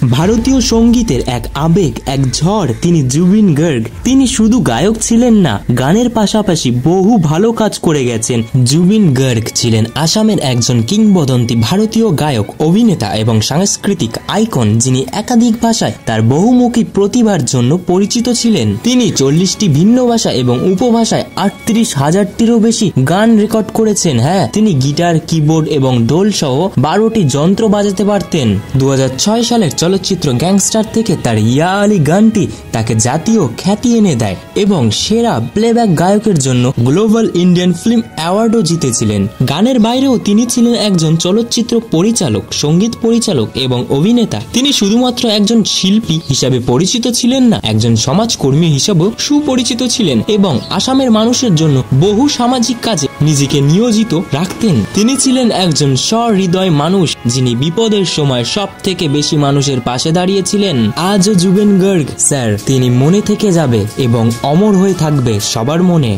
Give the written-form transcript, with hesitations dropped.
ভারতীয় সঙ্গীতের এক আবেগ, এক ঝড় তিনি জুবিন গার্গ। তিনি শুধু গায়ক ছিলেন না, গানের পাশাপাশি বহু ভালো কাজ করে গেছেন। জুবিন গার্গ ছিলেন আসামের একজন কিংবদন্তি ভারতীয় গায়ক, অভিনেতা এবং সাংস্কৃতিক আইকন, যিনি একাধিক ভাষায় তার বহুমুখী প্রতিভার জন্য পরিচিত ছিলেন। তিনি 40টি ভিন্ন ভাষা এবং উপভাষায় 38,000টিরও বেশি গান রেকর্ড করেছেন। হ্যাঁ, তিনি গিটার, কিবোর্ড এবং ঢোল সহ 12টি যন্ত্র বাজাতে পারতেন। 2006 সালের চলচ্চিত্র গ্যাংস্টার থেকে তার ইয়া আলী গানটি তাকে জাতীয় খ্যাতি এনে দেয় এবং সেরা প্লেব্যাক গায়কের জন্য গ্লোবাল ইন্ডিয়ান ফিল্ম অ্যাওয়ার্ডও জিতেছিলেন। গানের বাইরেও তিনি ছিলেন একজন চলচ্চিত্র পরিচালক, সঙ্গীত পরিচালক এবং অভিনেতা। তিনি শুধুমাত্র একজন শিল্পী হিসাবে পরিচিত ছিলেন না, একজন সমাজকর্মী হিসাবেও সুপরিচিত ছিলেন এবং আসামের মানুষের জন্য বহু সামাজিক কাজে নিজেকে নিয়োজিত রাখতেন। তিনি ছিলেন একজন সহৃদয় মানুষ, যিনি বিপদের সময় সব থেকে বেশি মানুষের পাশে দাঁড়িয়েছিলেন। আজও জুবিন গার্গ স্যার, তিনি মনে থেকে যাবে এবং অমর হয়ে থাকবে সবার মনে।